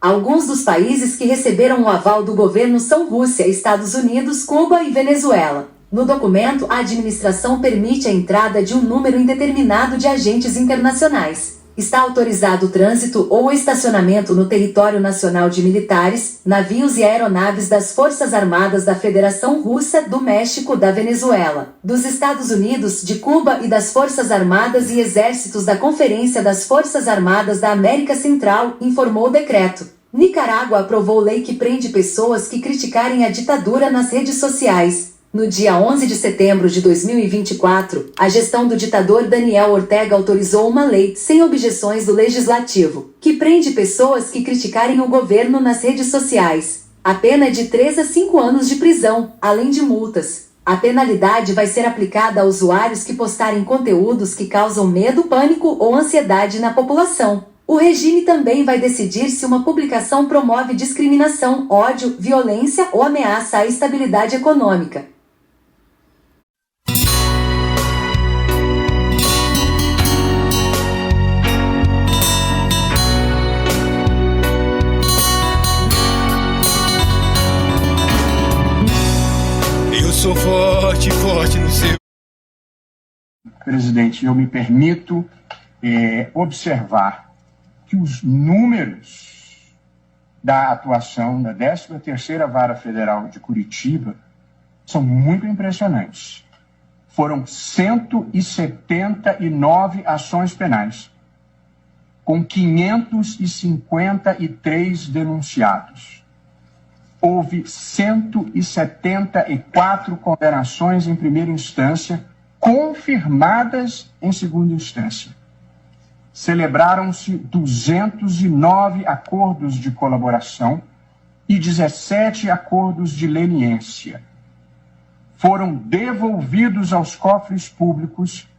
Alguns dos países que receberam o aval do governo são Rússia, Estados Unidos, Cuba e Venezuela. No documento, a administração permite a entrada de um número indeterminado de agentes internacionais. Está autorizado o trânsito ou o estacionamento no território nacional de militares, navios e aeronaves das Forças Armadas da Federação Russa, do México, da Venezuela, dos Estados Unidos, de Cuba e das Forças Armadas e Exércitos da Conferência das Forças Armadas da América Central, informou o decreto. Nicarágua aprovou lei que prende pessoas que criticarem a ditadura nas redes sociais. No dia 11 de setembro de 2024, a gestão do ditador Daniel Ortega autorizou uma lei, sem objeções do Legislativo, que prende pessoas que criticarem o governo nas redes sociais. A pena é de 3 a 5 anos de prisão, além de multas. A penalidade vai ser aplicada a usuários que postarem conteúdos que causam medo, pânico ou ansiedade na população. O regime também vai decidir se uma publicação promove discriminação, ódio, violência ou ameaça à estabilidade econômica. Sou forte, forte no seu. Presidente, eu me permito observar que os números da atuação da 13ª Vara Federal de Curitiba são muito impressionantes. Foram 179 ações penais, com 553 denunciados. Houve 174 condenações em primeira instância, confirmadas em segunda instância. Celebraram-se 209 acordos de colaboração e 17 acordos de leniência. Foram devolvidos aos cofres públicos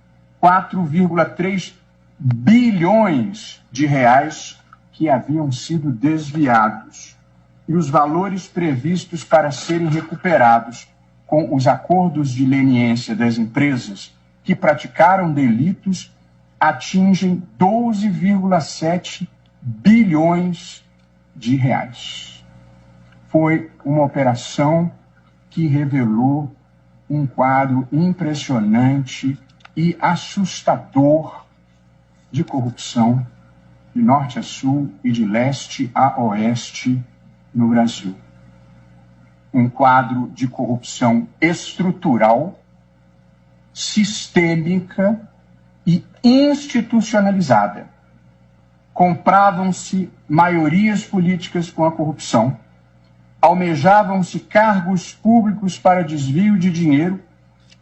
4,3 bilhões de reais que haviam sido desviados. E os valores previstos para serem recuperados com os acordos de leniência das empresas que praticaram delitos atingem 12,7 bilhões de reais. Foi uma operação que revelou um quadro impressionante e assustador de corrupção de norte a sul e de leste a oeste no Brasil. Um quadro de corrupção estrutural, sistêmica e institucionalizada. Compravam-se maiorias políticas com a corrupção, almejavam-se cargos públicos para desvio de dinheiro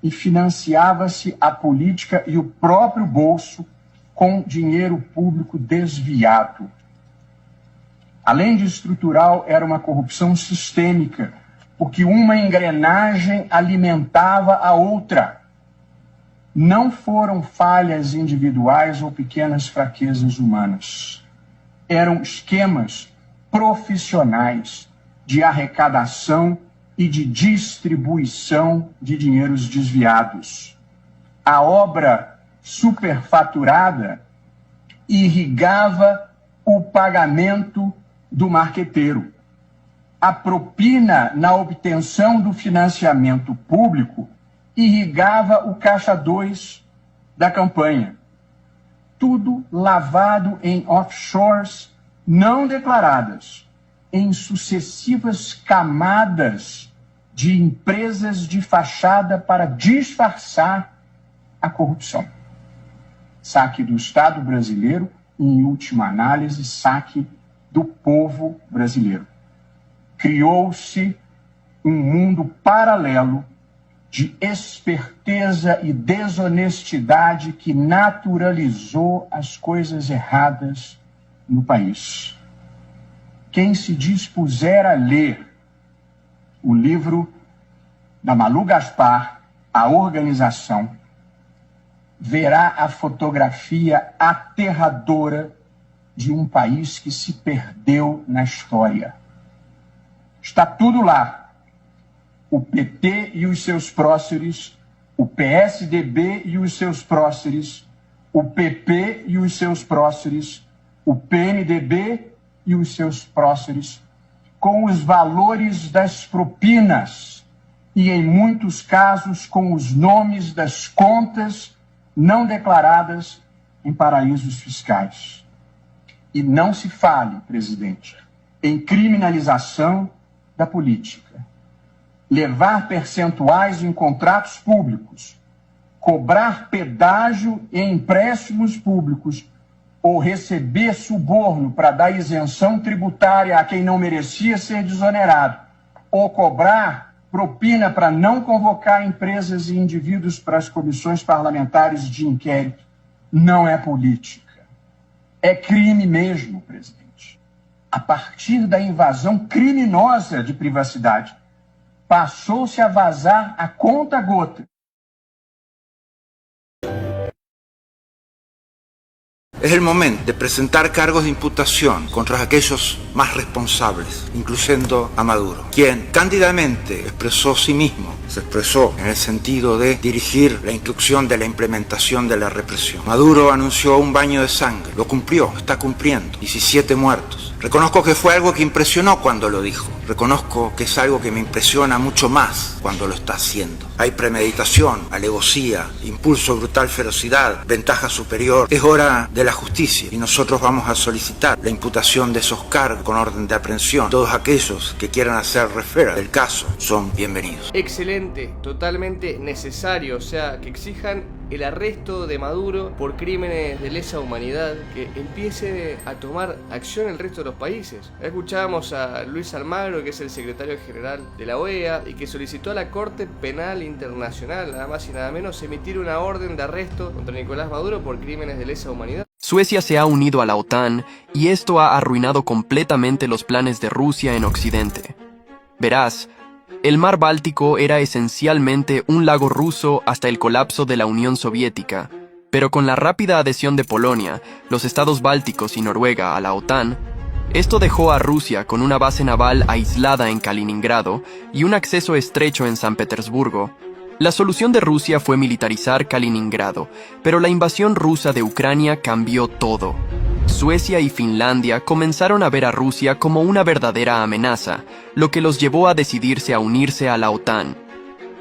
e financiava-se a política e o próprio bolso com dinheiro público desviado. Além de estrutural, era uma corrupção sistêmica, porque uma engrenagem alimentava a outra. Não foram falhas individuais ou pequenas fraquezas humanas. Eram esquemas profissionais de arrecadação e de distribuição de dinheiros desviados. A obra superfaturada irrigava o pagamento do marqueteiro. A propina na obtenção do financiamento público irrigava o caixa 2 da campanha. Tudo lavado em offshores não declaradas, em sucessivas camadas de empresas de fachada para disfarçar a corrupção. Saque do Estado brasileiro, em última análise, saque do povo brasileiro. Criou-se um mundo paralelo de esperteza e desonestidade que naturalizou as coisas erradas no país. Quem se dispuser a ler o livro da Malu Gaspar, A Organização, verá a fotografia aterradora de um país que se perdeu na história. Está tudo lá. O PT e os seus próceres, o PSDB e os seus próceres, o PP e os seus próceres, o PMDB e os seus próceres, com os valores das propinas e, em muitos casos, com os nomes das contas não declaradas em paraísos fiscais. E não se fale, presidente, em criminalização da política. Levar percentuais em contratos públicos, cobrar pedágio em empréstimos públicos ou receber suborno para dar isenção tributária a quem não merecia ser desonerado, ou cobrar propina para não convocar empresas e indivíduos para as comissões parlamentares de inquérito, não é política. É crime mesmo, presidente. A partir da invasão criminosa de privacidade, passou-se a vazar a conta-gota. Es el momento de presentar cargos de imputación contra aquellos más responsables, incluyendo a Maduro, quien cándidamente expresó sí mismo, se expresó en el sentido de dirigir la instrucción de la implementación de la represión. Maduro anunció un baño de sangre, lo cumplió, está cumpliendo, 17 muertos. Reconozco que fue algo que impresionó cuando lo dijo, reconozco que es algo que me impresiona mucho más cuando lo está haciendo. Hay premeditación, alevosía, impulso, brutal ferocidad, ventaja superior. Es hora de la justicia y nosotros vamos a solicitar la imputación de esos cargos con orden de aprehensión. Todos aquellos que quieran hacer referéndum del caso son bienvenidos. Excelente, totalmente necesario, o sea, que exijan el arresto de Maduro por crímenes de lesa humanidad, que empiece a tomar acción el resto de los países. Escuchábamos a Luis Almagro, que es el secretario general de la OEA y que solicitó a la Corte Penal Internacional, nada más y nada menos, emitir una orden de arresto contra Nicolás Maduro por crímenes de lesa humanidad. Suecia se ha unido a la OTAN y esto ha arruinado completamente los planes de Rusia en Occidente. Verás, el mar Báltico era esencialmente un lago ruso hasta el colapso de la Unión Soviética, pero con la rápida adhesión de Polonia, los estados bálticos y Noruega a la OTAN, esto dejó a Rusia con una base naval aislada en Kaliningrado y un acceso estrecho en San Petersburgo. La solución de Rusia fue militarizar Kaliningrado, pero la invasión rusa de Ucrania cambió todo. Suecia y Finlandia comenzaron a ver a Rusia como una verdadera amenaza, lo que los llevó a decidirse a unirse a la OTAN.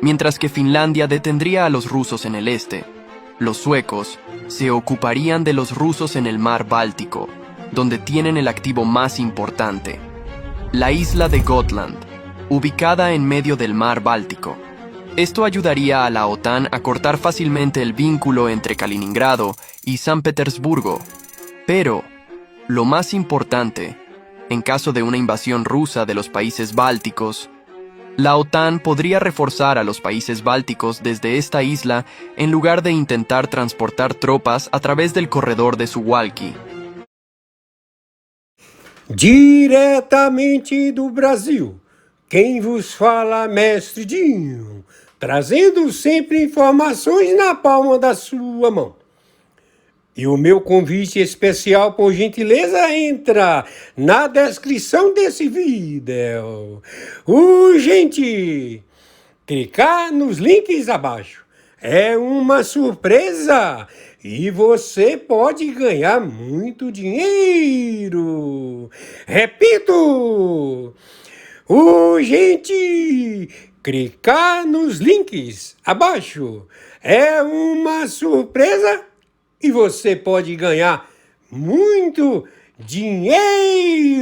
Mientras que Finlandia detendría a los rusos en el este, los suecos se ocuparían de los rusos en el mar Báltico, donde tienen el activo más importante, la isla de Gotland, ubicada en medio del mar Báltico. Esto ayudaría a la OTAN a cortar fácilmente el vínculo entre Kaliningrado y San Petersburgo. Pero, lo más importante, en caso de una invasión rusa de los países bálticos, la OTAN podría reforzar a los países bálticos desde esta isla en lugar de intentar transportar tropas a través del corredor de Suwalki. Diretamente do Brasil, quem vos fala, Mestre Dinho, trazendo sempre informações na palma da sua mão. E o meu convite especial, por gentileza, entra na descrição desse vídeo. Urgente! Clicar nos links abaixo. É uma surpresa e você pode ganhar muito dinheiro. Repito! Urgente! clicar nos links abaixo. É uma surpresa e você pode ganhar muito dinheiro!